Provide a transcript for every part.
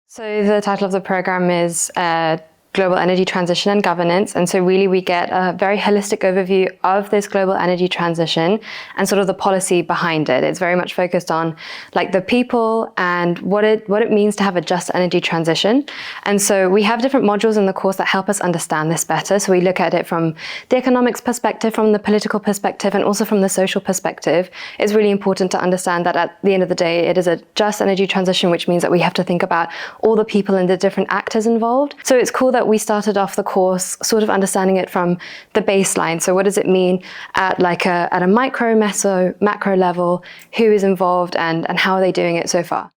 So the title of the program is Global Energy Transition and Governance. And so really we get a very holistic overview of this global energy transition and sort of the policy behind it. It's very much focused on like the people and what it means to have a just energy transition. And so we have different modules in the course that help us understand this better. So we look at it from the economics perspective, from the political perspective, and also from the social perspective. It's really important to understand that at the end of the day, it is a just energy transition, which means that we have to think about all the people and the different actors involved. So it's cool that we started off the course sort of understanding it from the baseline. So what does it mean at a micro, meso, macro level? Who is involved and how are they doing it so far?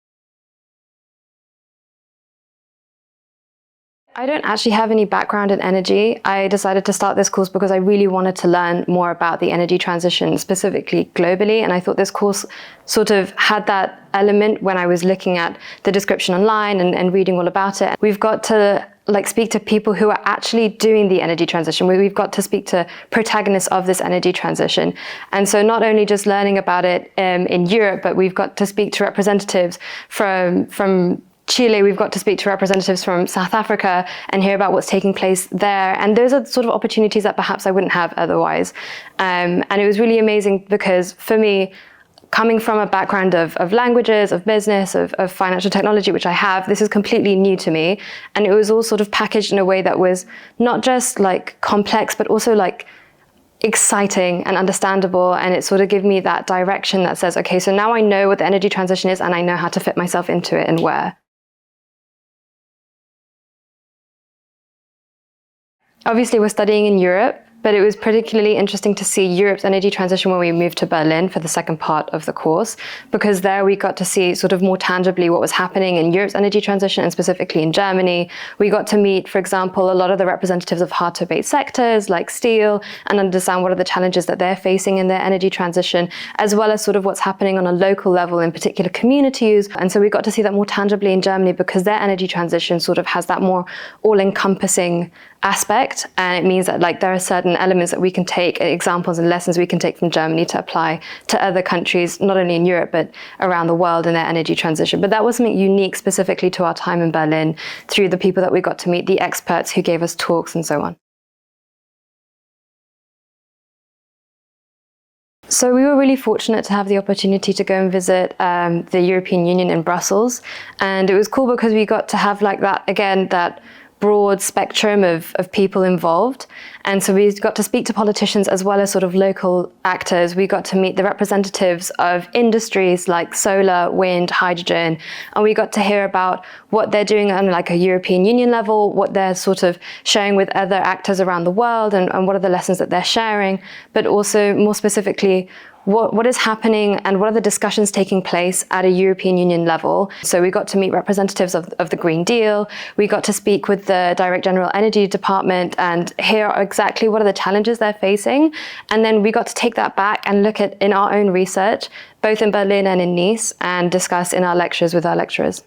I don't actually have any background in energy. I decided to start this course because I really wanted to learn more about the energy transition, specifically globally. And I thought this course sort of had that element when I was looking at the description online and reading all about it. We've got to speak to people who are actually doing the energy transition. We've got to speak to protagonists of this energy transition. And so not only just learning about it in Europe, but we've got to speak to representatives from Chile, we've got to speak to representatives from South Africa and hear about what's taking place there. And those are sort of opportunities that perhaps I wouldn't have otherwise. And it was really amazing because for me, coming from a background of languages, of business, of financial technology, which I have, this is completely new to me. And it was all sort of packaged in a way that was not just like complex, but also like exciting and understandable. And it sort of gave me that direction that says, okay, so now I know what the energy transition is and I know how to fit myself into it and where. Obviously, we're studying in Europe, but it was particularly interesting to see Europe's energy transition when we moved to Berlin for the second part of the course, because there we got to see sort of more tangibly what was happening in Europe's energy transition and specifically in Germany. We got to meet, for example, a lot of the representatives of hard to abate sectors like steel and understand what are the challenges that they're facing in their energy transition, as well as sort of what's happening on a local level in particular communities. And so we got to see that more tangibly in Germany because their energy transition sort of has that more all-encompassing aspect, and it means that like there are certain elements that we can take, examples and lessons we can take from Germany to apply to other countries, not only in Europe but around the world in their energy transition. But that was something unique specifically to our time in Berlin through the people that we got to meet, the experts who gave us talks and so on. So we were really fortunate to have the opportunity to go and visit the European Union in Brussels, and it was cool because we got to have like that, again, that broad spectrum of people involved. And so we got to speak to politicians as well as sort of local actors. We got to meet the representatives of industries like solar, wind, hydrogen, and we got to hear about what they're doing on like a European Union level, what they're sort of sharing with other actors around the world, and what are the lessons that they're sharing, but also more specifically, what is happening and what are the discussions taking place at a European Union level. So we got to meet representatives of the Green Deal. We got to speak with the Direct General Energy Department and hear exactly what are the challenges they're facing. And then we got to take that back and look at in our own research, both in Berlin and in Nice, and discuss in our lectures with our lecturers.